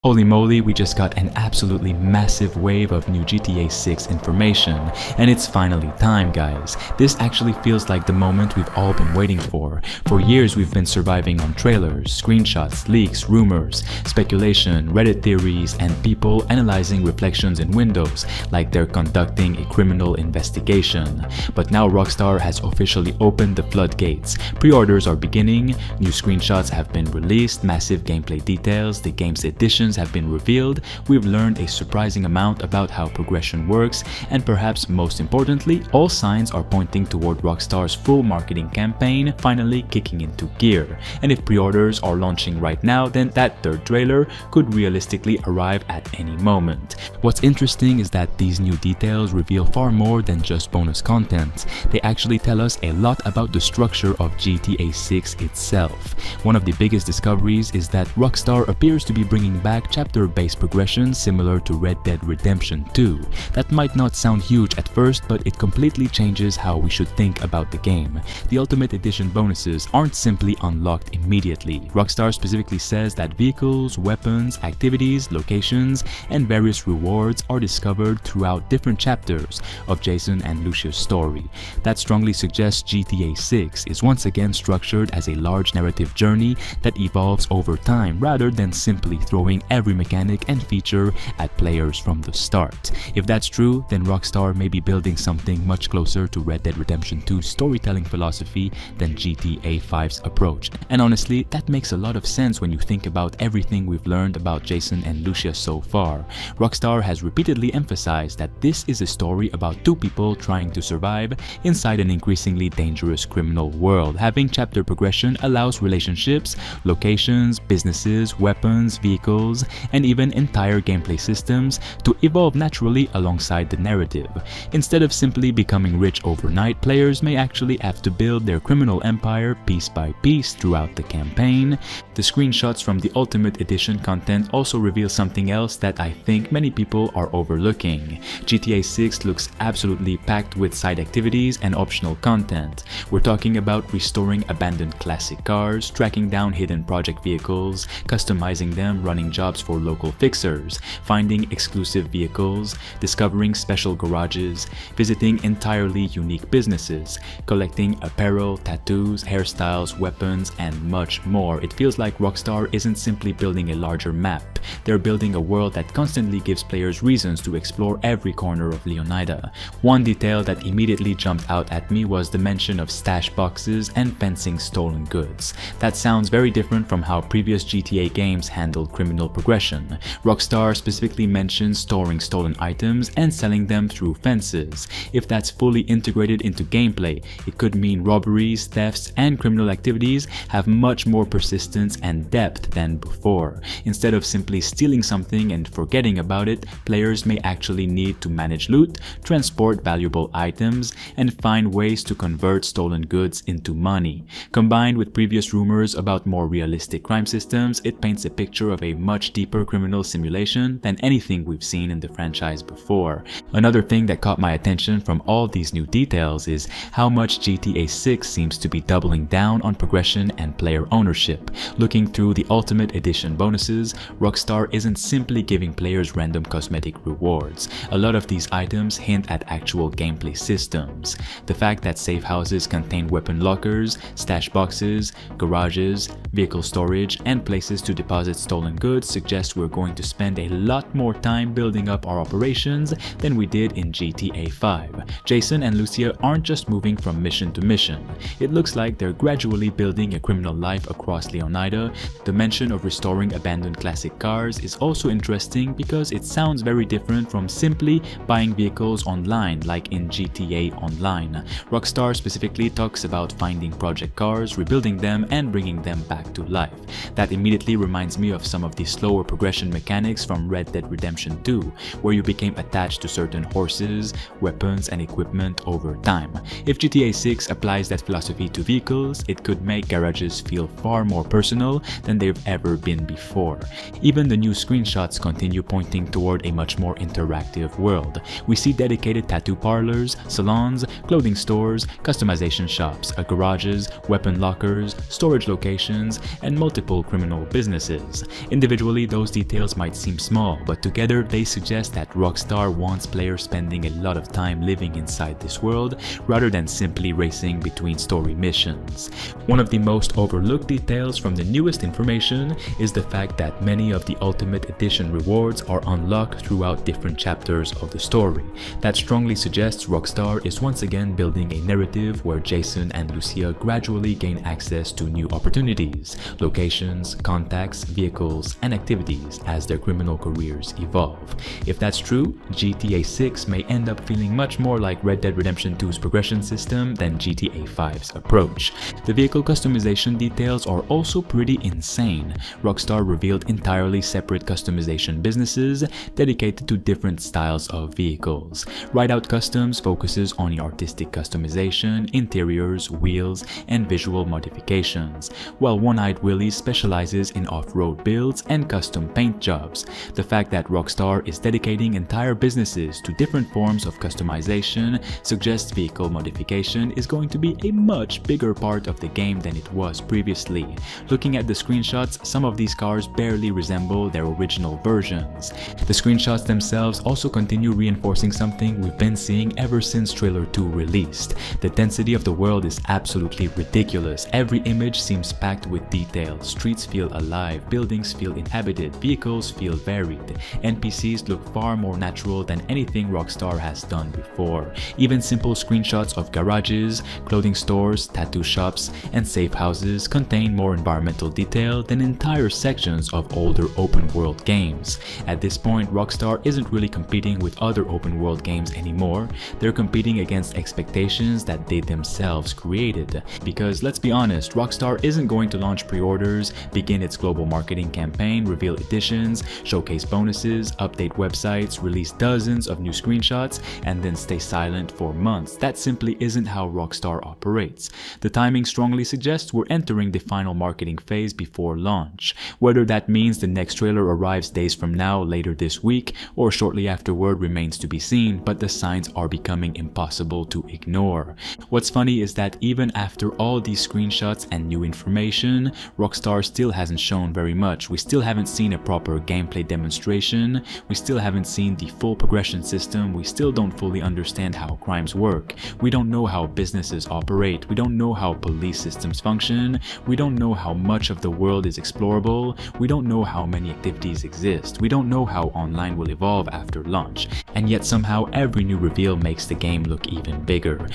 Holy moly, we just got an absolutely massive wave of new GTA 6 information, and it's finally time, guys. This actually feels like the moment we've all been waiting for. For years we've been surviving on trailers, screenshots, leaks, rumors, speculation, Reddit theories, and people analyzing reflections in windows like they're conducting a criminal investigation. But now Rockstar has officially opened the floodgates. Pre-orders are beginning, new screenshots have been released, massive gameplay details, the game's editions have been revealed, we've learned a surprising amount about how progression works, and perhaps most importantly, all signs are pointing toward Rockstar's full marketing campaign finally kicking into gear. And if pre-orders are launching right now, then that third trailer could realistically arrive at any moment. What's interesting is that these new details reveal far more than just bonus content. They actually tell us a lot about the structure of GTA 6 itself. One of the biggest discoveries is that Rockstar appears to be bringing back chapter-based progression similar to Red Dead Redemption 2. That might not sound huge at first, but it completely changes how we should think about the game. The Ultimate Edition bonuses aren't simply unlocked immediately. Rockstar specifically says that vehicles, weapons, activities, locations, and various rewards are discovered throughout different chapters of Jason and Lucia's story. That strongly suggests GTA 6 is once again structured as a large narrative journey that evolves over time rather than simply throwing every mechanic and feature at players from the start. If that's true, then Rockstar may be building something much closer to Red Dead Redemption 2's storytelling philosophy than GTA 5's approach. And honestly, that makes a lot of sense when you think about everything we've learned about Jason and Lucia so far. Rockstar has repeatedly emphasized that this is a story about two people trying to survive inside an increasingly dangerous criminal world. Having chapter progression allows relationships, locations, businesses, weapons, vehicles, and even entire gameplay systems to evolve naturally alongside the narrative. Instead of simply becoming rich overnight, players may actually have to build their criminal empire piece by piece throughout the campaign. The screenshots from the Ultimate Edition content also reveal something else that I think many people are overlooking. GTA 6 looks absolutely packed with side activities and optional content. We're talking about restoring abandoned classic cars, tracking down hidden project vehicles, customizing them, running jobs for local fixers, finding exclusive vehicles, discovering special garages, visiting entirely unique businesses, collecting apparel, tattoos, hairstyles, weapons, and much more. It feels like Rockstar isn't simply building a larger map, they're building a world that constantly gives players reasons to explore every corner of Leonida. One detail that immediately jumped out at me was the mention of stash boxes and fencing stolen goods. That sounds very different from how previous GTA games handled criminal progression. Rockstar specifically mentions storing stolen items and selling them through fences. If that's fully integrated into gameplay, it could mean robberies, thefts, and criminal activities have much more persistence and depth than before. Instead of simply stealing something and forgetting about it, players may actually need to manage loot, transport valuable items, and find ways to convert stolen goods into money. Combined with previous rumors about more realistic crime systems, it paints a picture of a much deeper criminal simulation than anything we've seen in the franchise before. Another thing that caught my attention from all these new details is how much GTA 6 seems to be doubling down on progression and player ownership. Looking through the Ultimate Edition bonuses, Rockstar isn't simply giving players random cosmetic rewards. A lot of these items hint at actual gameplay systems. The fact that safe houses contain weapon lockers, stash boxes, garages, vehicle storage, and places to deposit stolen goods suggests we're going to spend a lot more time building up our operations than we did in GTA 5. Jason and Lucia aren't just moving from mission to mission. It looks like they're gradually building a criminal life across Leonida. The mention of restoring abandoned classic cars is also interesting because it sounds very different from simply buying vehicles online like in GTA Online. Rockstar specifically talks about finding project cars, rebuilding them, and bringing them back to life. That immediately reminds me of some of the slower progression mechanics from Red Dead Redemption 2, where you became attached to certain horses, weapons, and equipment over time. If GTA 6 applies that philosophy to vehicles, it could make garages feel far more personal than they've ever been before. Even the new screenshots continue pointing toward a much more interactive world. We see dedicated tattoo parlors, salons, clothing stores, customization shops, garages, weapon lockers, storage locations, factions, and multiple criminal businesses. Individually, those details might seem small, but together they suggest that Rockstar wants players spending a lot of time living inside this world rather than simply racing between story missions. One of the most overlooked details from the newest information is the fact that many of the Ultimate Edition rewards are unlocked throughout different chapters of the story. That strongly suggests Rockstar is once again building a narrative where Jason and Lucia gradually gain access to new opportunities, locations, contacts, vehicles, and activities as their criminal careers evolve. If that's true, GTA 6 may end up feeling much more like Red Dead Redemption 2's progression system than GTA 5's approach. The vehicle customization details are also pretty insane. Rockstar revealed entirely separate customization businesses dedicated to different styles of vehicles. Rideout Customs focuses on the artistic customization, interiors, wheels, and visual modifications, while One-Eyed Willie specializes in off-road builds and custom paint jobs. The fact that Rockstar is dedicating entire businesses to different forms of customization suggests vehicle modification is going to be a much bigger part of the game than it was previously. Looking at the screenshots, some of these cars barely resemble their original versions. The screenshots themselves also continue reinforcing something we've been seeing ever since Trailer 2 released. The density of the world is absolutely ridiculous. Every image seems packed with detail. Streets feel alive, buildings feel inhabited, vehicles feel varied. NPCs look far more natural than anything Rockstar has done before. Even simple screenshots of garages, clothing stores, tattoo shops, and safe houses contain more environmental detail than entire sections of older open-world games. At this point, Rockstar isn't really competing with other open-world games anymore. They're competing against expectations that they themselves created. Because let's be honest, Rockstar isn't going to launch pre-orders, begin its global marketing campaign, reveal editions, showcase bonuses, update websites, release dozens of new screenshots, and then stay silent for months. That simply isn't how Rockstar operates. The timing strongly suggests we're entering the final marketing phase before launch. Whether that means the next trailer arrives days from now, later this week, or shortly afterward remains to be seen, but the signs are becoming impossible to ignore. What's funny is that even after all these screenshots and new information, Rockstar still hasn't shown very much. We still haven't seen a proper gameplay demonstration, we still haven't seen the full progression system, we still don't fully understand how crimes work, we don't know how businesses operate, we don't know how police systems function, we don't know how much of the world is explorable, we don't know how many activities exist, we don't know how online will evolve after launch, and yet somehow every new reveal makes the game look even bigger.